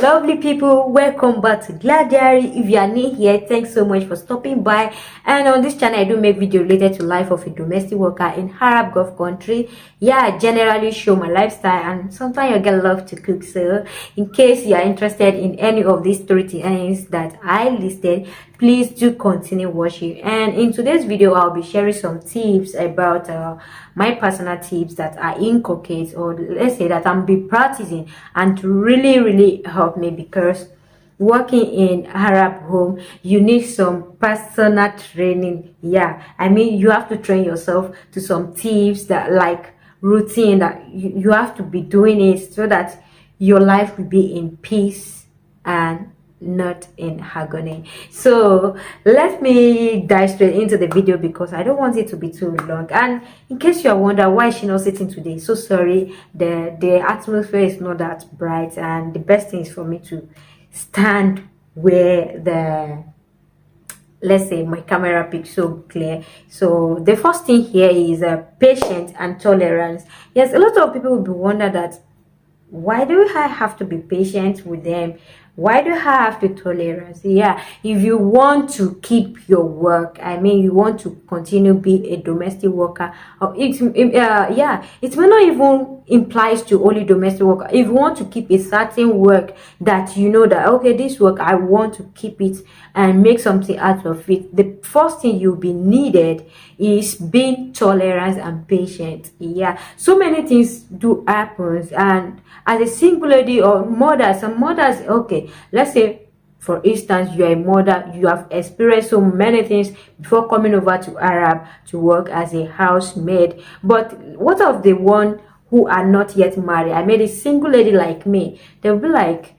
lovely people, welcome back to Gladiary. If you are new here, thanks so much for stopping by. And on this channel I do make video related to life of a domestic worker in Arab Gulf country. I generally show my lifestyle, and sometimes I get love to cook. So in case you are interested in any of these 3 things that I listed, please do continue watching. And in today's video I'll be sharing some tips about my personal tips that I inculcate, or let's say that I'm be practicing, and to really help me, because working in Arab home you need some personal training. I mean, you have to train yourself to some tips, that like routine, that you have to be doing it so that your life will be in peace and not in agony. So let me dive straight into the video, because I don't want it to be too long. And in case you are wondering why is she not sitting today, so sorry, the atmosphere is not that bright, and the best thing is for me to stand where the, let's say, my camera picks so clear. So the first thing here is patience and tolerance. Yes, a lot of people will be wondering that why do I have to be patient with them? Why do I have to tolerance? If you want to keep your work, I mean, you want to continue be a domestic worker, or it may not even implies to only domestic worker. If you want to keep a certain work that you know that, okay, this work I want to keep it and make something out of it, the first thing you'll be needed is being tolerant and patient. So many things do happen, and as a single lady or mother, some mothers, okay, let's say for instance you are a mother, you have experienced so many things before coming over to Arab to work as a housemaid. But what of the one who are not yet married? I mean, a single lady like me, they'll be like,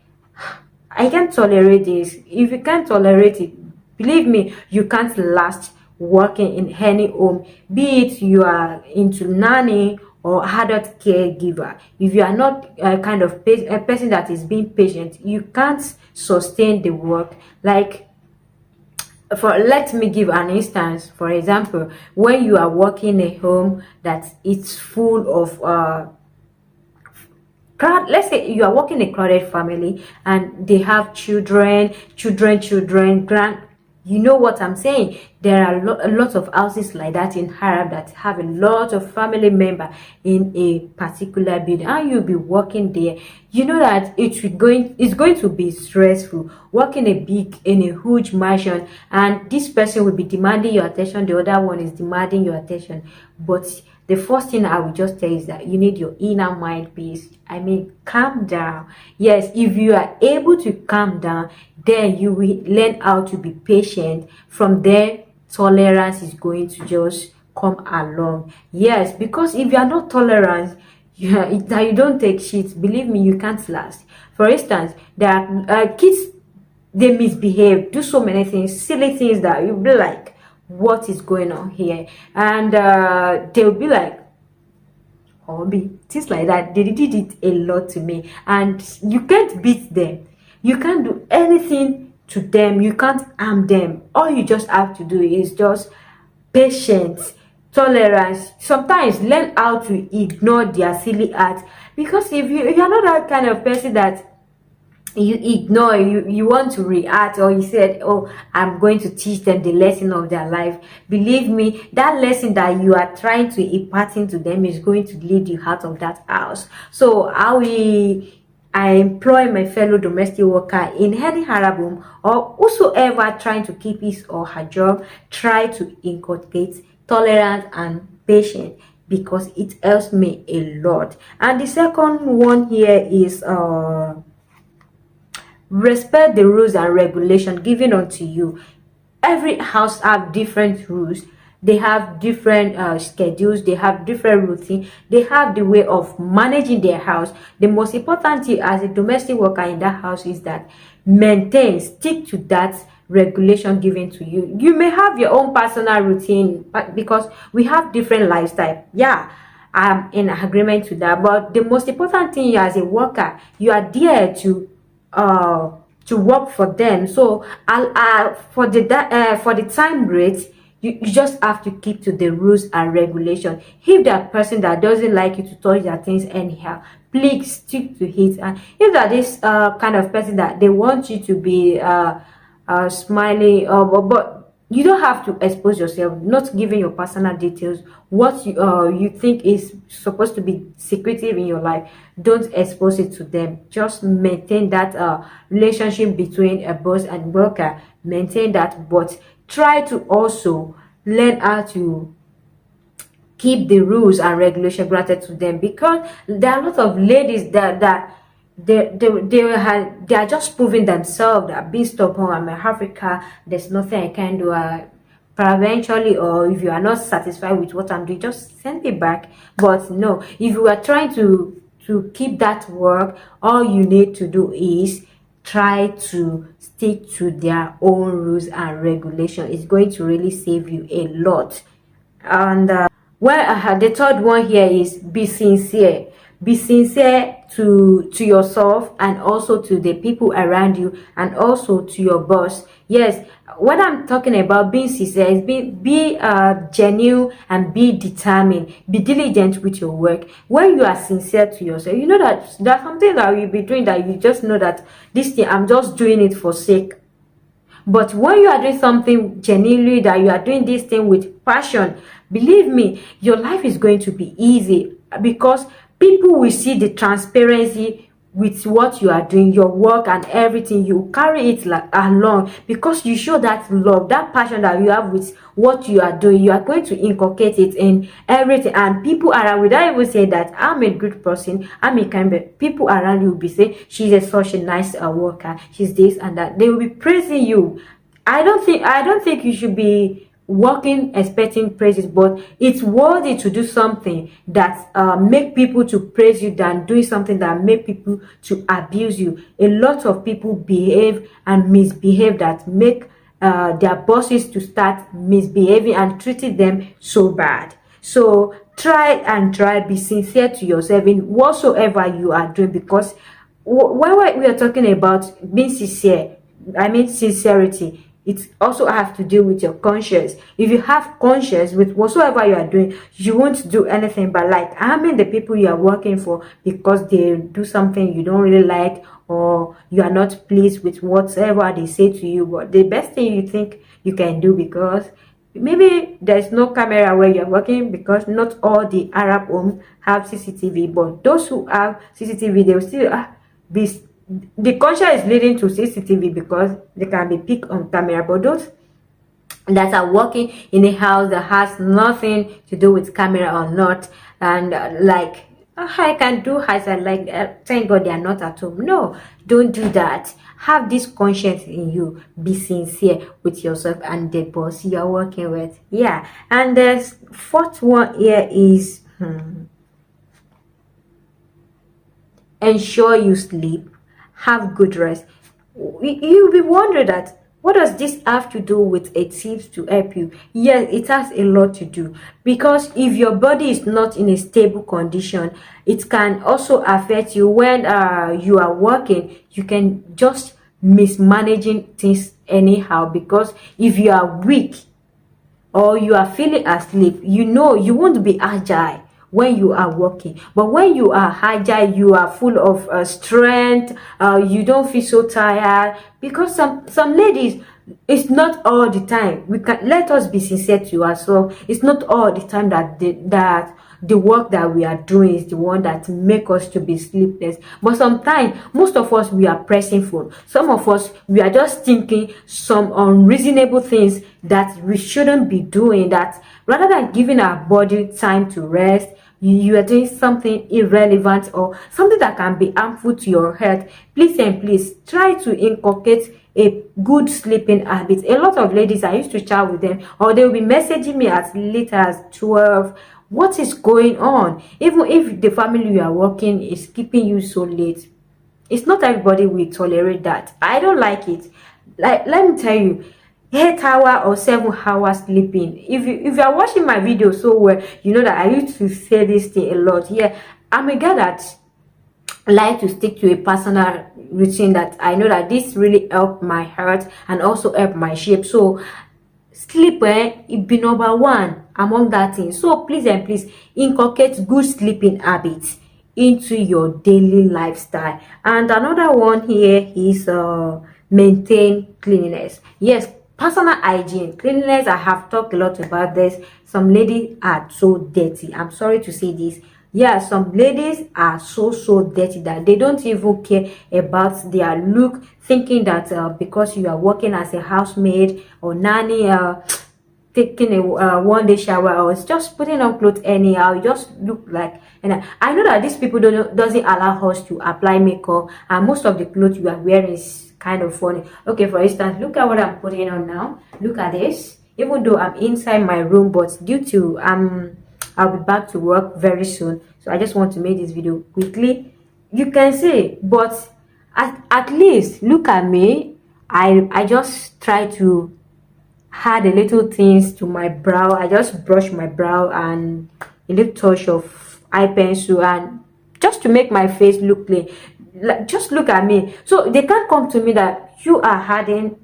I can't tolerate this. If you can't tolerate it, believe me, you can't last working in any home, be it you are into nanny or adult caregiver. If you are not a kind of a person that is being patient, you can't sustain the work. Like, let me give an instance. For example, when you are working in a home that it's full of crowd, let's say you are working a crowded family and they have children, grand, you know what I'm saying. There are a lot of houses like that in Arab that have a lot of family member in a particular building, and you'll be working there. You know that it's going to be stressful working in a huge mansion, and this person will be demanding your attention, the other one is demanding your attention. But the first thing I will just tell you is that you need your inner mind peace. I mean, calm down. Yes, if you are able to calm down, then you will learn how to be patient. From there, tolerance is going to just come along. Yes, because if you are not tolerant, that you don't take shit, believe me, you can't last. For instance, there are kids, they misbehave, do so many things, silly things, that you'll be like, what is going on here? And they'll be like, hobby, things like that. They did it a lot to me, and you can't beat them, you can't do anything to them, you can't harm them. All you just have to do is just patience, tolerance. Sometimes learn how to ignore their silly acts, because if you're not that kind of person that you ignore, you want to react, or you said, oh, I'm going to teach them the lesson of their life, believe me, that lesson that you are trying to impart into them is going to lead you out of that house. So I employ my fellow domestic worker in any Arab home, or whosoever trying to keep his or her job, try to inculcate tolerance and patience, because it helps me a lot. And the second one here is respect the rules and regulations given unto you. Every house have different rules, they have different schedules, they have different routine, they have the way of managing their house. The most important thing as a domestic worker in that house is that stick to that regulation given to you. You may have your own personal routine, but because we have different lifestyle, I'm in agreement to that. But the most important thing, as a worker, you are there to work for them. So for the time rate, you just have to keep to the rules and regulation. If that person that doesn't like you to touch their things anyhow, please stick to it. And if that this kind of person that they want you to be smiling, but you don't have to expose yourself, not giving your personal details, what you think is supposed to be secretive in your life. Don't expose it to them. Just maintain that relationship between a boss and worker. Maintain that, but try to also learn how to keep the rules and regulation granted to them, because there are a lot of ladies that they are just proving themselves that being stubborn. I'm in Africa, there's nothing I can do. Eventually, or if you are not satisfied with what I'm doing, just send it back. But no, if you are trying to keep that work, all you need to do is try to stick to their own rules and regulation. It's going to really save you a lot. And well, the third one here is be sincere. Be sincere to yourself, and also to the people around you, and also to your boss. Yes, what I'm talking about being sincere is be genuine and be determined. Be diligent with your work. When you are sincere to yourself, you know that there's something that you'll be doing that you just know that this thing I'm just doing it for sake. But when you are doing something genuinely, that you are doing this thing with passion, believe me, your life is going to be easy, because people will see the transparency with what you are doing, your work and everything. You carry it like along, because you show that love, that passion that you have with what you are doing. You are going to inculcate it in everything, and people around, without even saying that I'm a good person, I'm a kind of, people around you will be saying she's such a nice worker, she's this and that. They will be praising you. I don't think you should be working expecting praises, but it's worthy to do something that make people to praise you than doing something that make people to abuse you. A lot of people behave and misbehave that make their bosses to start misbehaving and treating them so bad. So try, be sincere to yourself in whatsoever you are doing, because when we are talking about being sincere, I mean sincerity, it also has to do with your conscience. If you have conscience with whatsoever you are doing, you won't do anything but like harming the people you are working for because they do something you don't really like, or you are not pleased with whatever they say to you. But the best thing you think you can do, because maybe there's no camera where you're working, because not all the Arab homes have CCTV, but those who have CCTV, they will still be, the conscience is leading to CCTV because they can be picked on camera. But those that are working in a house that has nothing to do with camera or not, and like I can do as I like, thank God they are not at home. No, don't do that. Have this conscience in you. Be sincere with yourself and the boss you are working with. Yeah. And the fourth one here is ensure you sleep, have good rest. You'll be wondering that what does this have to do with a tips to help you? Yes, it has a lot to do, because if your body is not in a stable condition, it can also affect you when you are working. You can just mismanaging things anyhow, because if you are weak or you are feeling asleep, you know you won't be agile when you are working. But when you are agile, you are full of strength. You don't feel so tired, because some ladies, it's not all the time. We can, let us be sincere to ourselves, it's not all the time that the work that we are doing is the one that make us to be sleepless. But sometimes, most of us, we are pressing phone. Some of us, we are just thinking some unreasonable things that we shouldn't be doing, that rather than giving our body time to rest, you are doing something irrelevant or something that can be harmful to your health. Please and please try to inculcate a good sleeping habit. A lot of ladies, I used to chat with them, or they will be messaging me as late as 12. What is going on? Even if the family you are working is keeping you so late, it's not everybody will tolerate that. I don't like it. Like, let me tell you, 8 hour or 7 hours sleeping. If you are watching my video so well, you know that I used to say this thing a lot. Yeah, I'm a girl that like to stick to a personal routine that I know that this really help my health and also help my shape. So sleep, it be number one among that thing. So please and please inculcate good sleeping habits into your daily lifestyle. And another one here is maintain cleanliness. Yes, personal hygiene, cleanliness. I have talked a lot about this. Some ladies are so dirty, I'm sorry to say this. Yeah, some ladies are so dirty that they don't even care about their look, thinking that because you are working as a housemaid or nanny, taking a one day shower or just putting on clothes anyhow, you just look like. And I know that these people doesn't allow us to apply makeup, and most of the clothes you are wearing is kind of funny. Okay, for instance, look at what I'm putting on now. Look at this. Even though I'm inside my room, but due to I'll be back to work very soon, so I just want to make this video quickly. You can see, but at least look at me. I just try to add a little things to my brow. I just brush my brow and a little touch of eye pencil, and just to make my face look clean. Like, just look at me. So they can't come to me that you are adding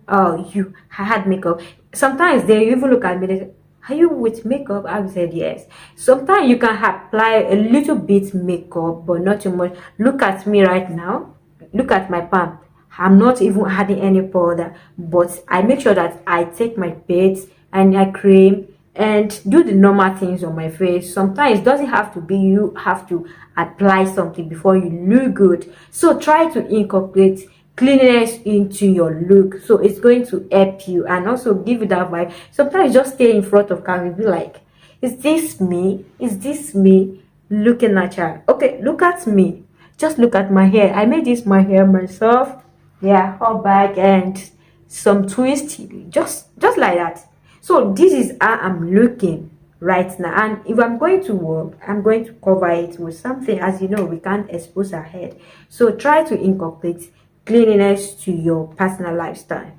you had makeup. Sometimes they even look at me, they say, are you with makeup? I said yes. Sometimes you can apply a little bit makeup, but not too much. Look at me right now. Look at my palm. I'm not even adding any powder, but I make sure that I take my paste and I cream and do the normal things on my face. Sometimes it doesn't have to be you have to apply something before you look good. So try to incorporate cleanliness into your look, so it's going to help you and also give you that vibe. Sometimes just stay in front of camera, be like, is this me? Is this me looking natural? Okay, look at me. Just look at my hair. I made this my hair myself. Yeah, all back and some twist, just like that. So this is how I'm looking right now, and if I'm going to work, I'm going to cover it with something. As you know, we can't expose our head, so try to incorporate cleanliness to your personal lifestyle.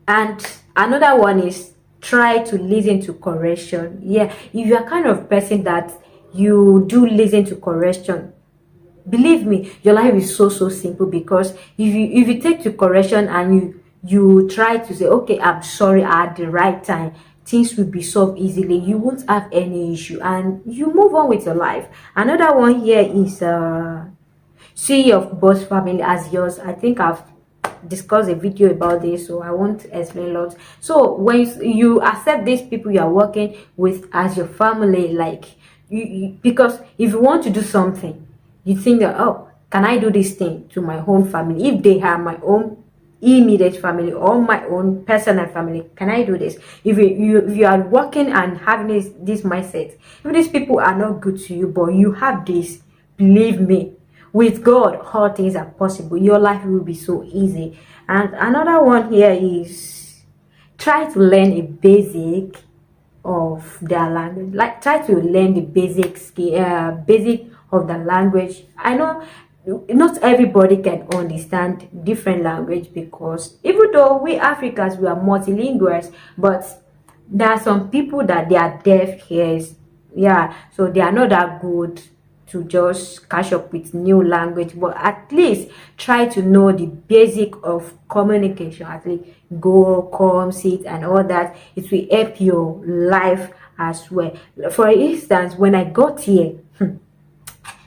And another one is try to listen to correction. Yeah, if you are kind of person that you do listen to correction, believe me, your life is so simple. Because if you take to correction and you try to say, okay, I'm sorry at the right time, things will be solved easily. You won't have any issue and you move on with your life. Another one here is see your boss family as yours. I think I've discussed a video about this, so I won't explain a lot. So when you accept these people you are working with as your family, like because if you want to do something, you think that, oh, can I do this thing to my own family? If they are my own immediate family or my own personal family, can I do this? If you are working and having this mindset, if these people are not good to you but you have this, believe me, with God all things are possible. Your life will be so easy. And another one here is try to learn a basic of their language. Like, try to learn the basic skill, basic of the language. I know not everybody can understand different language, because even though we Africans, we are multilinguals, but there are some people that they are deaf ears. Yeah, so they are not that good to just catch up with new language, but at least try to know the basic of communication. At least go, come, sit and all that. It will help your life as well. For instance, when I got here,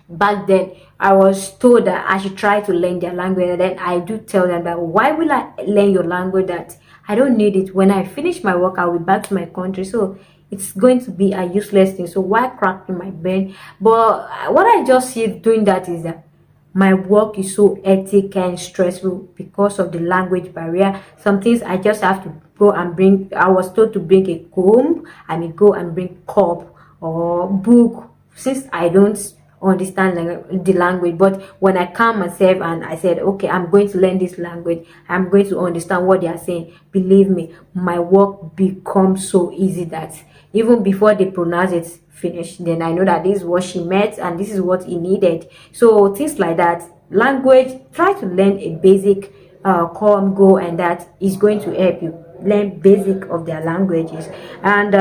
back then I was told that I should try to learn their language, and then I do tell them that, why will I learn your language? That I don't need it. When I finish my work, I'll be back to my country, so it's going to be a useless thing. So why cracking my brain? But what I just see doing that is that my work is so hectic and stressful because of the language barrier. Some things I just have to go and bring. I was told to bring a comb. I may go and bring cup or book, since I don't understand the language. But when I calm myself and I said, okay, I'm going to learn this language, I'm going to understand what they are saying, believe me, my work becomes so easy that even before they pronounce it finish, then I know that this is what she meant and this is what he needed. So things like that. Language, try to learn a basic come, go, and that is going to help you learn basic of their languages. And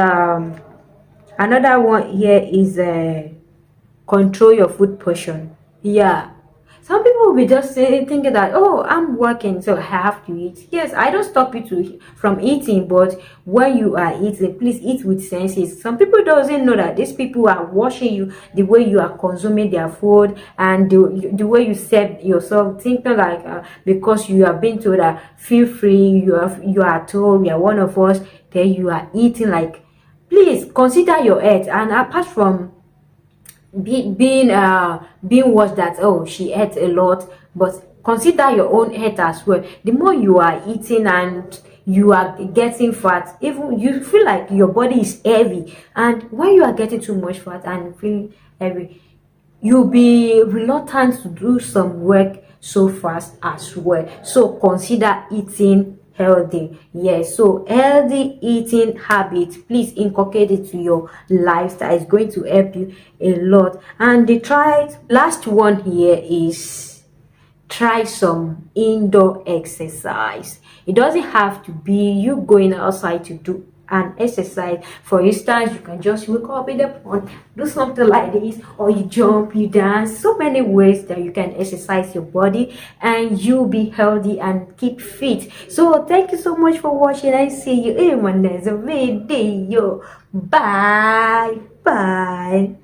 another one here is control your food portion. Yeah, Some people will be just thinking that, oh, I'm working, so I have to eat. Yes, I don't stop you from eating, but when you are eating, please eat with senses. Some people doesn't know that these people are watching you, the way you are consuming their food, and the way you set yourself, thinking like because you have been told that feel free, you are told, you are one of us, then you are eating. Like, please consider your health. And apart from being watched that, oh, she ate a lot, but consider your own health as well. The more you are eating and you are getting fat, even you feel like your body is heavy, and when you are getting too much fat and feeling heavy, you'll be reluctant to do some work so fast as well. So consider eating healthy. Yes, so healthy eating habits, please inculcate it to your lifestyle. It's going to help you a lot. And the last one here is try some indoor exercise. It doesn't have to be you going outside to do an exercise. For instance, you can just wake up in the pond, do something like this, or you jump, you dance. So many ways that you can exercise your body and you'll be healthy and keep fit. So thank you so much for watching. I see you in my next video. Bye bye.